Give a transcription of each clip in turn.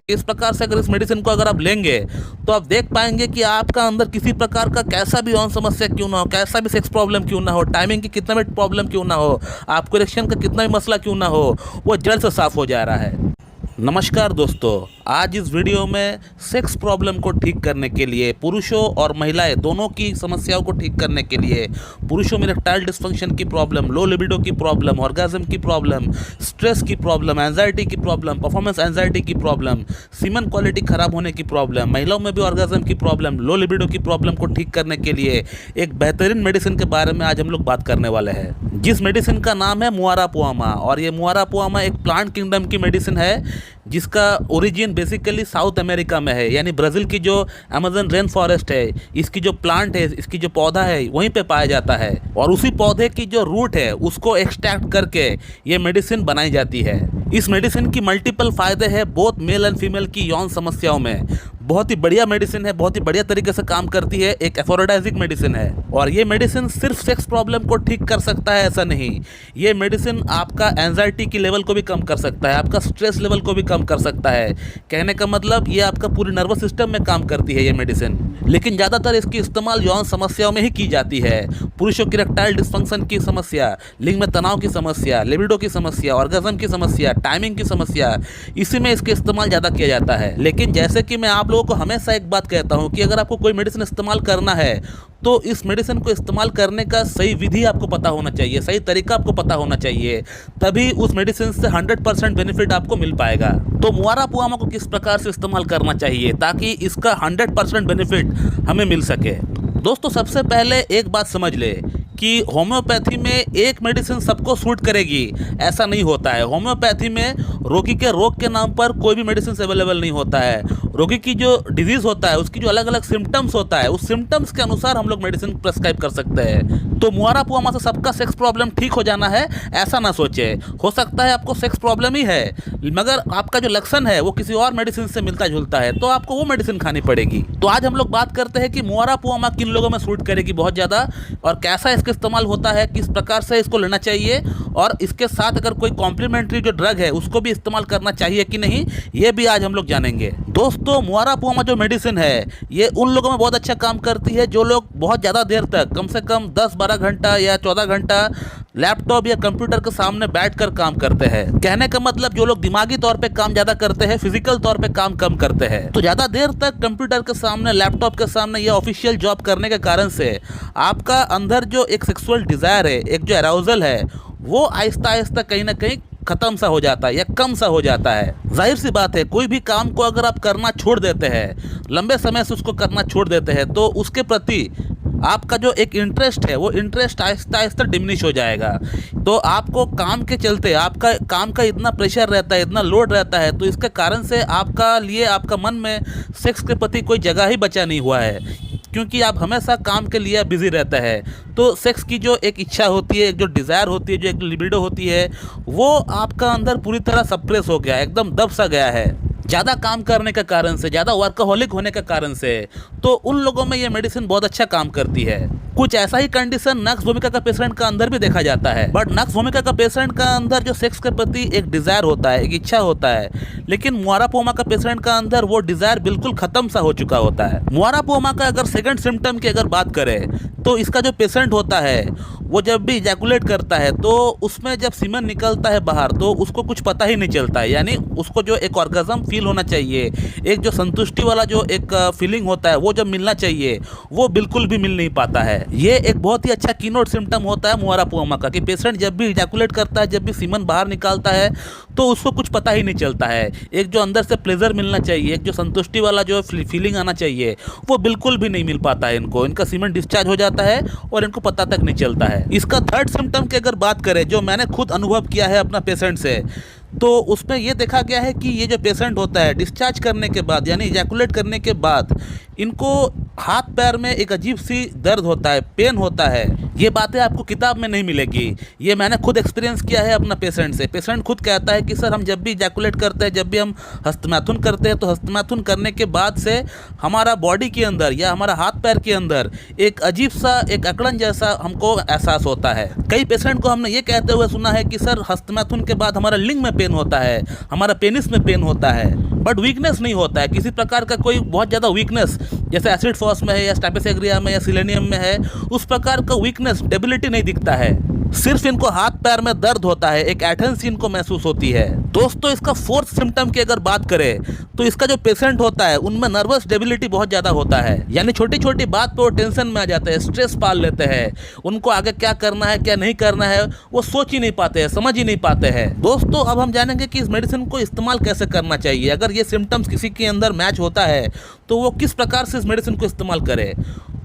इस प्रकार से अगर इस मेडिसिन को अगर आप लेंगे तो आप देख पाएंगे कि आपका अंदर किसी प्रकार का कैसा भी यौन समस्या क्यों ना हो, कैसा भी सेक्स प्रॉब्लम क्यों ना हो, टाइमिंग की कितना भी प्रॉब्लम क्यों ना हो, आपको इरेक्शन का कितना भी मसला क्यों ना हो, वो जड़ से साफ हो जा रहा है। नमस्कार दोस्तों, आज इस वीडियो में सेक्स प्रॉब्लम को ठीक करने के लिए, पुरुषों और महिलाएं दोनों की समस्याओं को ठीक करने के लिए, पुरुषों में इरेक्टाइल डिस्फंक्शन की प्रॉब्लम, लो लिबिडो की प्रॉब्लम, ऑर्गेज्म की प्रॉब्लम, स्ट्रेस की प्रॉब्लम, एंजाइटी की प्रॉब्लम, परफॉर्मेंस एंजाइटी की प्रॉब्लम, सीमन क्वालिटी खराब होने की प्रॉब्लम, महिलाओं में भी ऑर्गेज्म की प्रॉब्लम, लो लिबिडो की प्रॉब्लम को ठीक करने के लिए एक बेहतरीन मेडिसिन के बारे में आज हम लोग बात करने वाले हैं, जिस मेडिसिन का नाम है मुआरापुआमा। और ये मुआरापुआमा एक प्लांट किंगडम की मेडिसिन है जिसका ओरिजिन बेसिकली साउथ अमेरिका में है, यानी ब्राज़ील की जो अमेज़न रेन फॉरेस्ट है, इसकी जो प्लांट है, इसकी जो पौधा है, वहीं पे पाया जाता है। और उसी पौधे की जो रूट है उसको एक्सट्रैक्ट करके ये मेडिसिन बनाई जाती है। इस मेडिसिन की मल्टीपल फ़ायदे हैं बोथ मेल एंड फीमेल की यौन समस्याओं में। बहुत ही बढ़िया मेडिसिन है, बहुत ही बढ़िया तरीके से काम करती है, एक एफोरोडाइजिक मेडिसिन है। और ये मेडिसिन सिर्फ सेक्स प्रॉब्लम को ठीक कर सकता है ऐसा नहीं, ये मेडिसिन आपका एंजाइटी की लेवल को भी कम कर सकता है, आपका स्ट्रेस लेवल को भी कम कर सकता है। कहने का मतलब ये आपका पूरी नर्वस सिस्टम में काम करती है ये मेडिसिन। लेकिन ज़्यादातर इसकी इस्तेमाल यौन समस्याओं में ही की जाती है। पुरुषों की इरेक्टाइल डिस्फंक्शन की समस्या, लिंग में तनाव की समस्या, लिबिडो की समस्या, ऑर्गेज्म की समस्या, टाइमिंग की समस्या, इसी में इसका इस्तेमाल ज़्यादा किया जाता है। लेकिन जैसे कि मैं आप लोगों को हमेशा एक बात कहता हूं कि अगर आपको कोई मेडिसिन इस्तेमाल करना है तो इस मेडिसिन को इस्तेमाल करने का सही विधि आपको पता होना चाहिए, सही तरीका आपको पता होना चाहिए, तभी उस मेडिसिन से 100% बेनिफिट आपको मिल पाएगा। तो मुआरापुआमा को किस प्रकार से इस्तेमाल करना चाहिए ताकि इसका 100% बेनिफिट हमें मिल सके। दोस्तों, सबसे पहले एक बात समझ ले कि होम्योपैथी में एक मेडिसिन सबको सूट करेगी ऐसा नहीं होता है। होम्योपैथी में रोगी के रोग के नाम पर कोई भी मेडिसिन अवेलेबल नहीं होता है। रोगी की जो डिजीज़ होता है उसकी जो अलग अलग सिम्टम्स होता है, उस सिम्टम्स के अनुसार हम लोग मेडिसिन प्रेस्क्राइब कर सकते हैं। तो मुआरापुआमा से सबका सेक्स प्रॉब्लम ठीक हो जाना है ऐसा ना सोचे। हो सकता है आपको सेक्स प्रॉब्लम ही है मगर आपका जो लक्षण है वो किसी और मेडिसिन से मिलता जुलता है, तो आपको वो मेडिसिन खानी पड़ेगी। तो आज हम लोग बात करते हैं कि मुआरापुआमा किन लोगों में सूट करेगी बहुत ज़्यादा, और कैसा इसका इस्तेमाल होता है, किस प्रकार से इसको लेना चाहिए, और इसके साथ अगर कोई कॉम्प्लीमेंट्री जो ड्रग है उसको भी इस्तेमाल करना चाहिए कि नहीं, ये भी आज हम लोग जानेंगे। दोस्तों, मुआरापुआमा जो मेडिसिन है ये उन लोगों में बहुत अच्छा काम करती है जो लोग बहुत ज़्यादा देर तक, कम से कम 10-12 घंटा या 14 घंटा लैपटॉप या कंप्यूटर के सामने बैठकर काम करते हैं। कहने का मतलब जो लोग दिमागी तौर पे काम ज़्यादा करते हैं, फिजिकल तौर पे काम कम करते हैं। तो ज़्यादा देर तक कंप्यूटर के सामने, लैपटॉप के सामने या ऑफिशियल जॉब करने के कारण से आपका अंदर जो एक सेक्सुअल डिज़ायर है, एक जो अराउजल है, वो आहिस्ता आहिस्ता कहीं ना कहीं खत्म सा हो जाता है या कम सा हो जाता है। जाहिर सी बात है, कोई भी काम को अगर आप करना छोड़ देते हैं, लंबे समय से उसको करना छोड़ देते हैं, तो उसके प्रति आपका जो एक इंटरेस्ट है वो इंटरेस्ट आहिस्ता आहिस्ता डिमिनिश हो जाएगा। तो आपको काम के चलते, आपका काम का इतना प्रेशर रहता है, इतना लोड रहता है, तो इसके कारण से आपका लिए, आपका मन में सेक्स के प्रति कोई जगह ही बचा नहीं हुआ है, क्योंकि आप हमेशा काम के लिए बिजी रहता है। तो सेक्स की जो एक इच्छा होती है, एक जो डिज़ायर होती है, जो एक लिबिडो होती है, वो आपका अंदर पूरी तरह सप्रेस हो गया है, एकदम दब सा गया है, ज़्यादा काम करने के कारण से, ज़्यादा वर्कहोलिक होने के कारण से। तो उन लोगों में ये मेडिसिन बहुत अच्छा काम करती है। कुछ ऐसा ही कंडीशन नक्स भूमिका का पेशेंट का अंदर भी देखा जाता है, बट नक्स भूमिका का पेशेंट का अंदर जो सेक्स के प्रति एक डिज़ायर होता है, एक इच्छा होता है, लेकिन मुआरापुआमा का पेशेंट का अंदर वो डिज़ायर बिल्कुल ख़त्म सा हो चुका होता है। मुआरापुआमा का अगर सेकंड सिम्टम की अगर बात करें तो इसका जो पेशेंट होता है वो जब भी इजैकुलेट करता है तो उसमें जब सीमन निकलता है बाहर तो उसको कुछ पता ही नहीं चलता है, यानी उसको जो एक ऑर्गेज्म फील होना चाहिए, एक जो संतुष्टि वाला जो एक फीलिंग होता है वो जब मिलना चाहिए वो बिल्कुल भी मिल नहीं पाता है। ये एक बहुत ही अच्छा कीनोट सिम्टम होता है मुआरापुआमा का कि पेशेंट जब भी इजैकुलेट करता है, जब भी सीमन बाहर निकालता है तो उसको कुछ पता ही नहीं चलता है। एक जो अंदर से प्लेजर मिलना चाहिए, एक जो संतुष्टि वाला जो फीलिंग आना चाहिए वो बिल्कुल भी नहीं मिल पाता है इनको। इनका सीमन डिस्चार्ज हो जाता है और इनको पता तक नहीं चलता है। इसका थर्ड सिम्टम की अगर बात करें, जो मैंने खुद अनुभव किया है अपना पेशेंट से, तो उसमें ये देखा गया है कि ये जो पेशेंट होता है डिस्चार्ज करने के बाद, यानी इजैकुलेट करने के बाद, इनको हाथ पैर में एक अजीब सी दर्द होता है, पेन होता है। ये बातें आपको किताब में नहीं मिलेगी, ये मैंने खुद एक्सपीरियंस किया है अपना पेशेंट से। पेशेंट खुद कहता है कि सर हम जब भी इजैकुलेट करते हैं, जब भी हम हस्तमैथुन करते हैं, तो हस्तमैथुन करने के बाद से हमारा बॉडी के अंदर या हमारा हाथ पैर के अंदर एक अजीब सा, एक अकड़न जैसा हमको एहसास होता है। कई पेशेंट को हमने ये कहते हुए सुना है कि सर हस्तमैथुन के बाद हमारा लिंग में पेन होता है, हमारा पेनिस में पेन होता है। बट वीकनेस नहीं होता है, किसी प्रकार का कोई बहुत ज़्यादा वीकनेस जैसे एसिड फॉस में है या स्टाइपेस एग्रिया में या सिलेनियम में है, उस प्रकार का वीकनेस डेबिलिटी नहीं दिखता है। सिर्फ इनको हाथ पैर में दर्द होता है, एक एटन्सी इनको महसूस होती है। दोस्तों इसका फोर्थ सिम्टम की अगर बात करें तो इसका जो पेशेंट होता है उनमें नर्वस डेबिलिटी बहुत ज़्यादा होता है, यानी छोटी छोटी बात पर वो टेंशन में आ जाते हैं, स्ट्रेस पाल लेते हैं, उनको आगे क्या करना है क्या नहीं करना है वो सोच ही नहीं पाते हैं, समझ ही नहीं पाते हैं। दोस्तों अब हम जानेंगे कि इस मेडिसिन को इस्तेमाल कैसे करना चाहिए। अगर ये सिम्टम्स किसी के अंदर मैच होता है तो वो किस प्रकार से इस मेडिसिन को इस्तेमाल करे।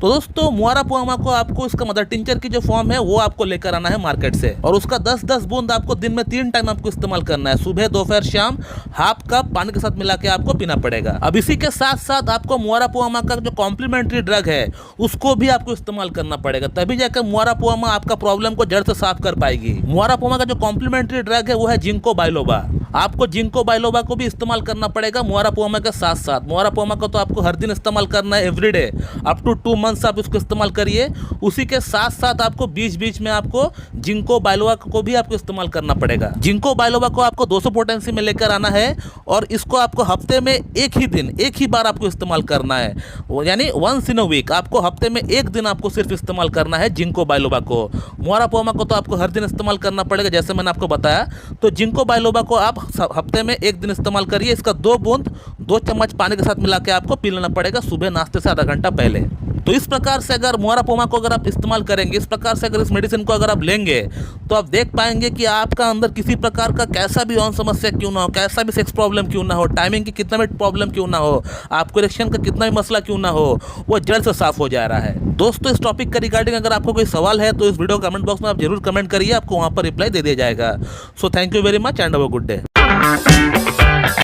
तो दोस्तों मुआरापुआमा को आपको इसका मदर टिंचर की जो फॉर्म है वो आपको लेकर आना है मार्केट से, और उसका 10-10 बूंद आपको दिन में 3 टाइम आपको इस्तेमाल करना है, सुबह दोपहर शाम, हाफ कप पानी के साथ मिला के आपको पीना पड़ेगा। अब इसी के साथ साथ आपको मुआरापुआमा का जो कॉम्प्लीमेंट्री ड्रग है उसको भी आपको इस्तेमाल करना पड़ेगा, तभी जाकर मुआरापुआमा आपका प्रॉब्लम को जड़ से साफ कर पाएगी। मुआरापुआमा का जो कॉम्प्लीमेंट्री ड्रग है वो है जिंको बाइलोबा। आपको जिंको बाइलोबा को भी इस्तेमाल करना पड़ेगा मुआरापुआमा के साथ साथ। मुआरापुआमा को तो आपको हर दिन इस्तेमाल करना है, एवरीडे, अप टू 2 मंथ्स आप इसको इस्तेमाल करिए। उसी के साथ साथ आपको बीच बीच में आपको जिंको बाइलोबा को भी आपको इस्तेमाल करना पड़ेगा। जिंको बाइलोबा को आपको 200 पोटेंसी में लेकर आना है, और इसको आपको हफ्ते में एक ही बार आपको इस्तेमाल करना है, यानी वंस इन अ वीक। आपको हफ्ते में एक दिन आपको सिर्फ इस्तेमाल करना है जिंको बाइलोबा को। मुआरापुआमा को तो आपको हर दिन इस्तेमाल करना पड़ेगा जैसे मैंने आपको बताया। तो जिंको बाइलोबा को आप हफ्ते में एक दिन इस्तेमाल करिए। इसका 2 बूंद 2 चम्मच पानी के साथ मिला के आपको पी लेना पड़ेगा सुबह नाश्ते से आधा घंटा पहले। तो इस प्रकार से अगर मुआरापुआमा को अगर आप इस्तेमाल करेंगे, इस प्रकार से अगर इस मेडिसिन को अगर आप लेंगे, तो आप देख पाएंगे कि आपका अंदर किसी प्रकार का कैसा भी यौन समस्या क्यों ना हो, कैसा भी सेक्स प्रॉब्लम क्यों ना हो, टाइमिंग की कितना भी प्रॉब्लम क्यों ना हो, आपको इरेक्शन का कितना भी मसला क्यों ना हो, वो जड़ से साफ हो जा रहा है। दोस्तों इस टॉपिक का रिगार्डिंग अगर आपको कोई सवाल है तो इस वीडियो कमेंट बॉक्स में आप जरूर कमेंट करिए, आपको वहाँ पर रिप्लाई दे दिया जाएगा। So thank you very much and have a good day.